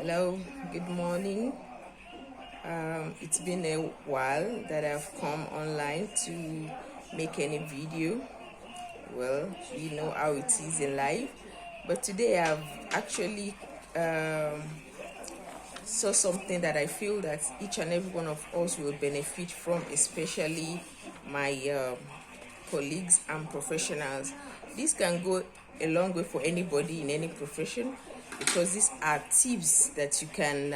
Hello, good morning. It's been a while that I've come online to make any video. Well, you know how it is in life, but today I've actually saw something that I feel that each and every one of us will benefit from, especially my colleagues and professionals. This can go a long way for anybody in any profession, because these are tips that you can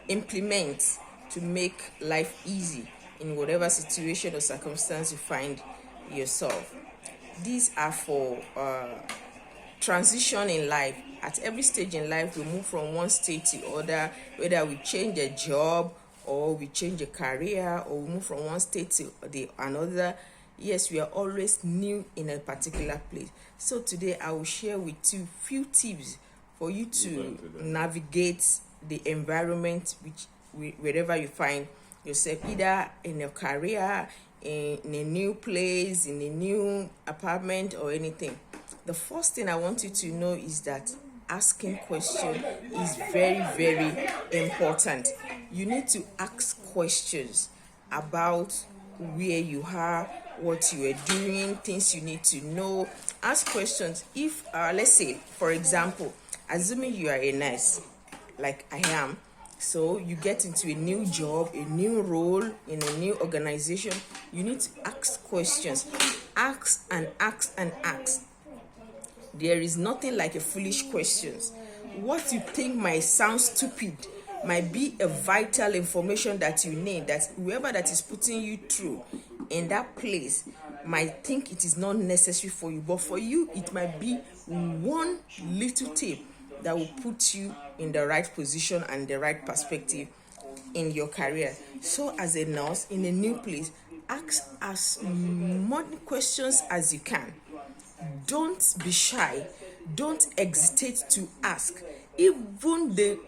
implement to make life easy in whatever situation or circumstance you find yourself. These are for transition in life. At every stage in life, we move from one state to other, whether we change a job or we change a career or we move from one state to another. Yes, we are always new in a particular place. So today I will share with you few tips for you to navigate the environment wherever you find yourself, either in your career, in a new place, in a new apartment or anything. The first thing I want you to know is that asking questions is very, very important. You need to ask questions about where you are, what you are doing, things you need to know. Ask questions. If let's say, for example, assuming you are a nurse like I am, so you get into a new job, a new role in a new organization, you need to ask questions. Ask and ask and ask. There is nothing like a foolish questions. What you think might sound stupid might be a vital information that you need, that whoever that is putting you through in that place might think it is not necessary for you, but for you it might be one little tip that will put you in the right position and the right perspective in your career. So as a nurse in a new place, ask as many questions as you can. Don't be shy. Don't hesitate to ask. Even the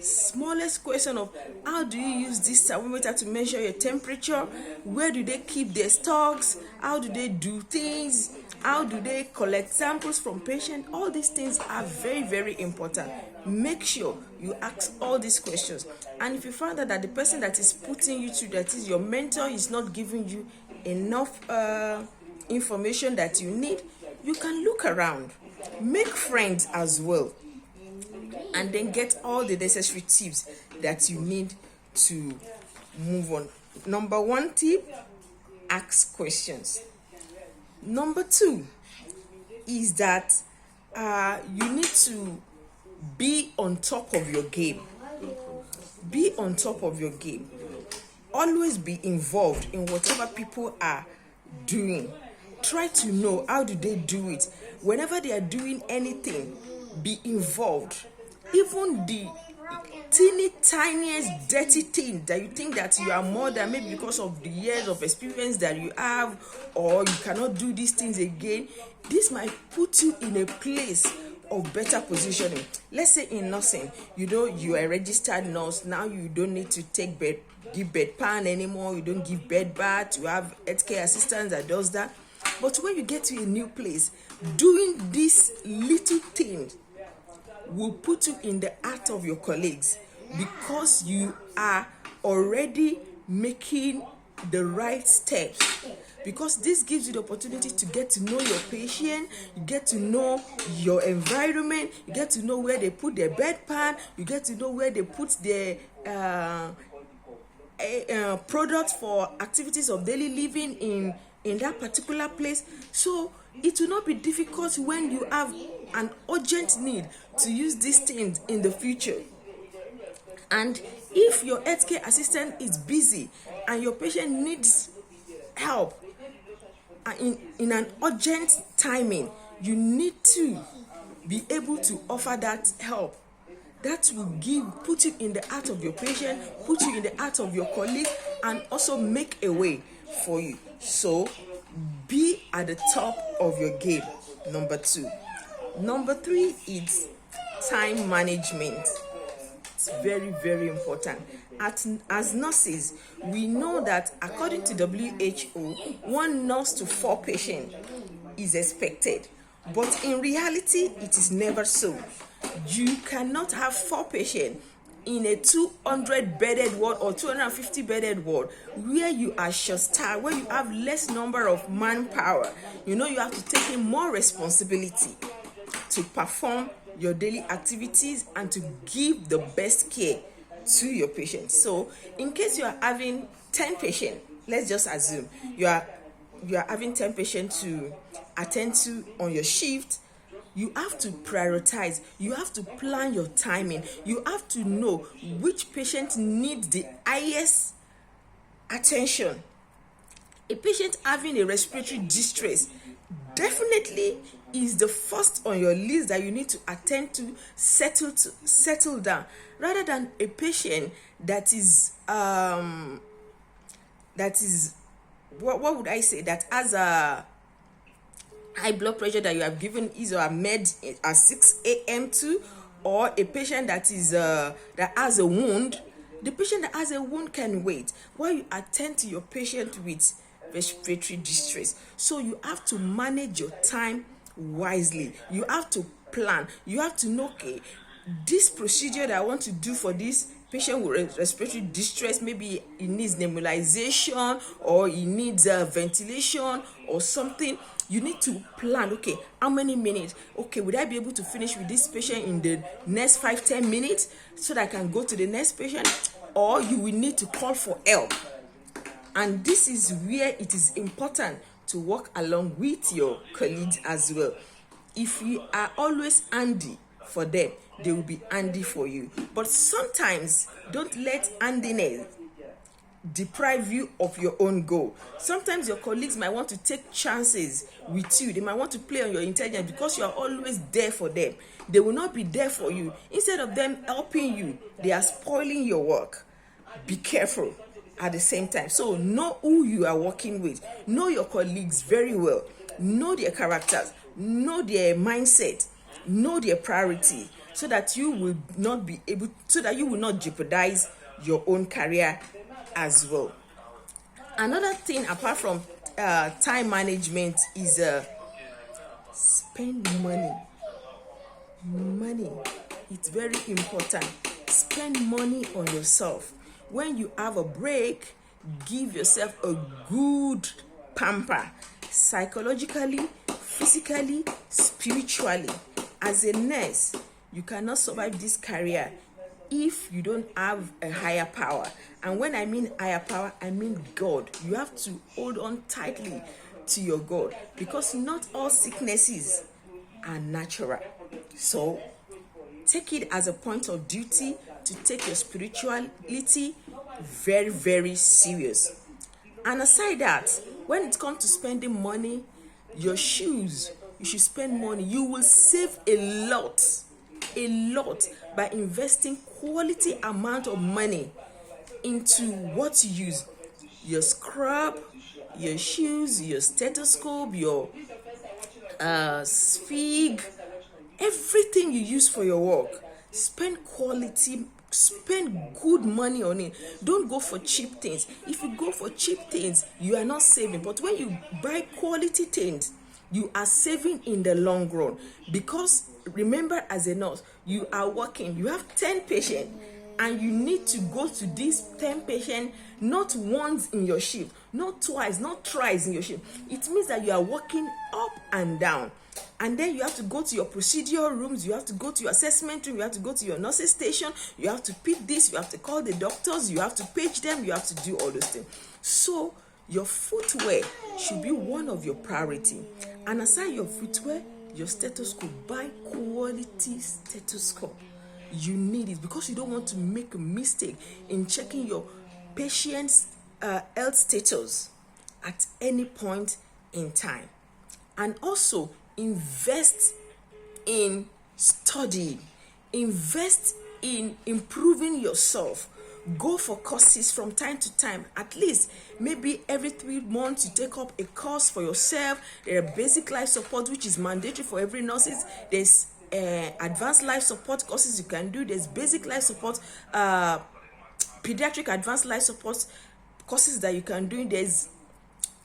smallest question of how do you use this thermometer to measure your temperature, where do they keep their stocks, how do they do things, how do they collect samples from patients, all these things are very, very important. Make sure you ask all these questions. And if you find that the person that is putting you through, that is your mentor, is not giving you enough information that you need, you can look around, make friends as well, and then get all the necessary tips that you need to move on. Number one tip, ask questions. Number two is that you need to be on top of your game. Be on top of your game. Always be involved in whatever people are doing. Try to know how do they do it. Whenever they are doing anything, be involved. Even the teeny tiniest dirty thing that you think that you are more than, maybe because of the years of experience that you have, or you cannot do these things again, this might put you in a place of better positioning. Let's say in nursing, you are a registered nurse. Now you don't need to give bedpan anymore. You don't give bed bath. You have healthcare assistants that does that. But when you get to a new place, doing this little thing will put you in the heart of your colleagues, because you are already making the right steps. Because this gives you the opportunity to get to know your patient, you get to know your environment, you get to know where they put their bedpan, you get to know where they put their products for activities of daily living in that particular place. So it will not be difficult when you have an urgent need to use these things in the future. And if your healthcare assistant is busy and your patient needs help in an urgent timing, you need to be able to offer that help. That will put you in the heart of your patient, put you in the heart of your colleague, and also make a way for you. So be at the top of your game. Number two. Number three is time management. It's very, very important. As nurses, we know that according to WHO, 1 nurse to 4 patients is expected. But in reality, it is never so. You cannot have 4 patients in a 200 bedded ward or 250 bedded ward where you are short-staffed, where you have less number of manpower. You have to take in more responsibility to perform your daily activities and to give the best care to your patients. So in case you are having 10 patients, let's just assume you are having 10 patients to attend to on your shift. You have to prioritize. You have to plan your timing. You have to know which patient needs the highest attention. A patient having a respiratory distress definitely is the first on your list that you need to attend to, settle down, rather than a patient that is what would I say, that has a high blood pressure that you have given is or med at 6 a.m. to, or a patient that is that has a wound. The patient that has a wound can wait while you attend to your patient with respiratory distress. So you have to manage your time wisely. You have to plan. You have to know, okay, this procedure that I want to do for this patient with respiratory distress, maybe he needs nebulization or he needs ventilation or something. You need to plan, okay, how many minutes? Okay, would I be able to finish with this patient in the next 5-10 minutes so that I can go to the next patient? Or you will need to call for help. And this is where it is important to work along with your colleagues as well. If you are always handy for them, they will be handy for you. But sometimes don't let handiness deprive you of your own goal. Sometimes your colleagues might want to take chances with you. They might want to play on your intelligence because you are always there for them. They will not be there for you. Instead of them helping you, they are spoiling your work. Be careful at the same time. So know who you are working with. Know your colleagues very well. Know their characters. Know their mindset. Know their priority, so that you will not jeopardize your own career as well. Another thing apart from time management is spend money. It's very important. Spend money on yourself. When you have a break, give yourself a good pamper, psychologically, physically, spiritually. As a nurse, you cannot survive this career if you don't have a higher power. And when I mean higher power, I mean God. You have to hold on tightly to your God, because not all sicknesses are natural. So take it as a point of duty to take your spirituality very, very serious. And aside that, when it comes to spending money, your shoes, you should spend money. You will save a lot by investing quality amount of money into what you use. Your scrub, your shoes, your stethoscope, your spig, everything you use for your work. Spend quality, spend good money on it. Don't go for cheap things. If you go for cheap things, you are not saving. But when you buy quality things, you are saving in the long run. Because remember, as a nurse, you are working, you have 10 patients, and you need to go to these 10 patients not once in your shift, not twice, not thrice in your shift. It means that you are working up and down. And then you have to go to your procedure rooms, you have to go to your assessment room, you have to go to your nurses station, you have to pick this, you have to call the doctors, you have to page them, you have to do all those things. So your footwear should be one of your priority. And aside your footwear, your stethoscope, buy quality stethoscope. You need it because you don't want to make a mistake in checking your patient's health status at any point in time. And also invest in studying, invest in improving yourself. Go for courses from time to time. At least maybe every 3 months you take up a course for yourself. There are basic life support, which is mandatory for every nurses. There's advanced life support courses you can do. There's basic life support, pediatric advanced life support courses that you can do. There's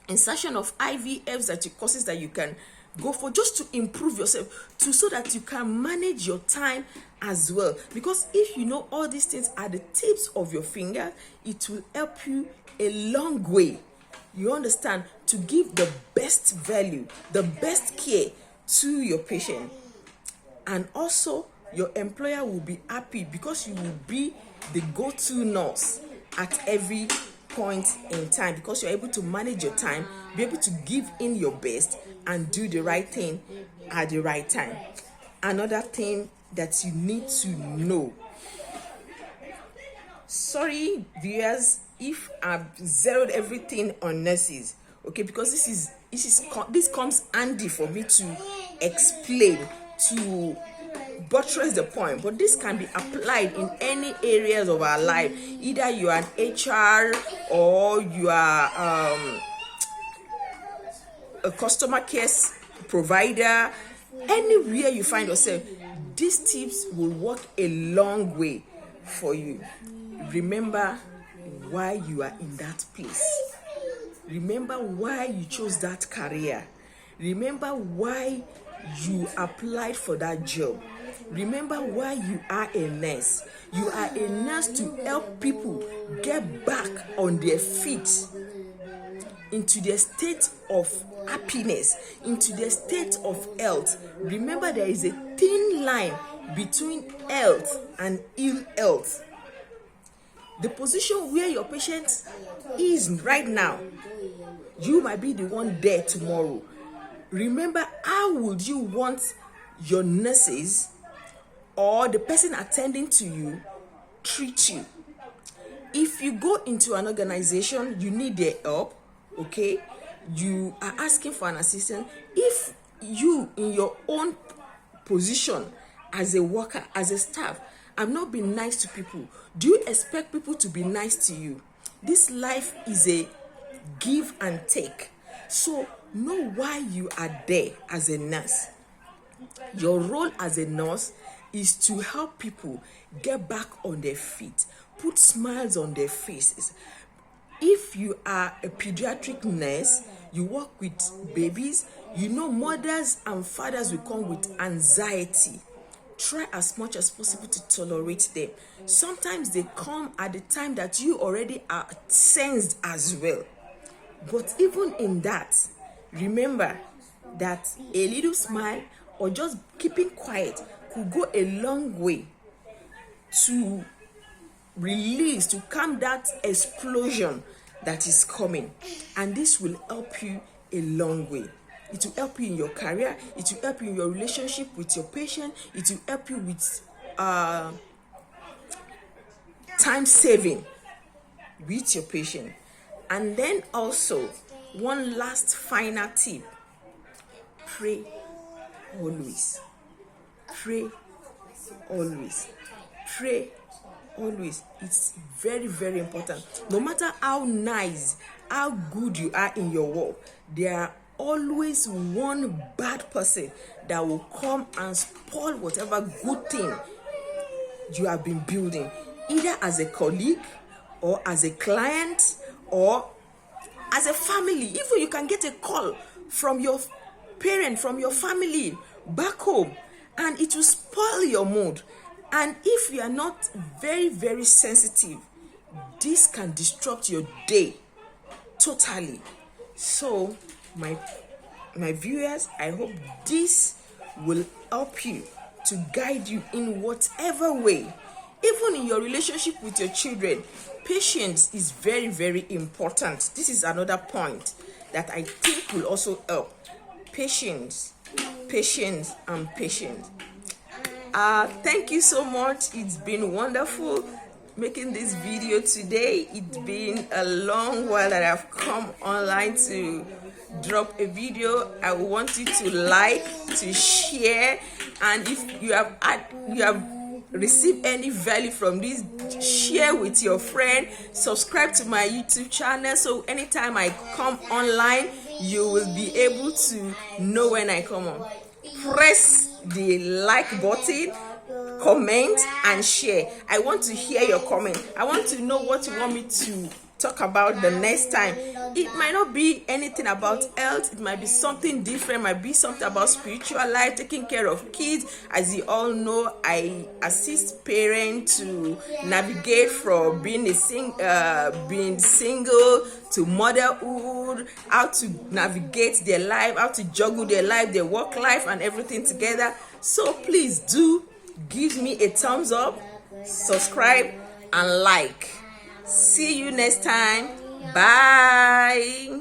insertion of IVFs courses that you can Go for just to improve yourself, so that you can manage your time as well. Because if you know all these things at the tips of your finger, it will help you a long way. You understand? To give the best value, the best care to your patient. And also, your employer will be happy because you will be the go-to nurse at every point in time, because you're able to manage your time, be able to give in your best, and do the right thing at the right time. Another thing that you need to know. Sorry, viewers, if I've zeroed everything on nurses, okay, because this comes handy for me to explain, to buttress the point, but this can be applied in any areas of our life. Either you are an HR or you are a customer care provider, anywhere you find yourself, these tips will work a long way for you. Remember why you are in that place. Remember why you chose that career. Remember why you applied for that job. Remember why you are a nurse. You are a nurse to help people get back on their feet, into their state of happiness, into their state of health. Remember, there is a thin line between health and ill health. The position where your patient is right now, you might be the one there tomorrow. Remember, how would you want your nurses or the person attending to you treat you? If you go into an organization, you need their help, okay? You are asking for an assistant. If you, in your own position as a worker, as a staff, have not been nice to people, do you expect people to be nice to you? This life is a give and take. So know why you are there as a nurse. Your role as a nurse is to help people get back on their feet, put smiles on their faces. If you are a pediatric nurse, you work with babies, you know mothers and fathers will come with anxiety. Try as much as possible to tolerate them. Sometimes they come at the time that you already are sensed as well. But even in that, remember that a little smile or just keeping quiet could go a long way to release, to calm that explosion that is coming. And this will help you a long way. It will help you in your career. It will help you in your relationship with your patient. It will help you with time saving with your patient. And then also, one last final tip: pray always. Pray always. Pray always. It's very, very important. No matter how nice, how good you are in your work, there are always one bad person that will come and spoil whatever good thing you have been building, either as a colleague or as a client or as a family. Even you can get a call from your parent, from your family back home, and it will spoil your mood. And if you are not very, very sensitive, this can disrupt your day totally. So my viewers, I hope this will help you, to guide you in whatever way. Even in your relationship with your children, patience is very, very important. This is another point that I think will also help. Patience, patience, and patience. Thank you so much. It's been wonderful making this video today. It's been a long while that I've come online to drop a video. I want you to like, to share, and if you have received any value from this, share with your friend. Subscribe to my YouTube channel, so anytime I come online, you will be able to know when I come on. Press the like button, comment, and share. I want to hear your comment. I want to know what you want me to talk about the next time. It might not be anything about health, it might be something different, might be something about spiritual life, taking care of kids. As you all know, I assist parents to navigate from being single to motherhood, how to navigate their life, how to juggle their life, their work life, and everything together. So please do give me a thumbs up, subscribe, and like. See you next time. Bye.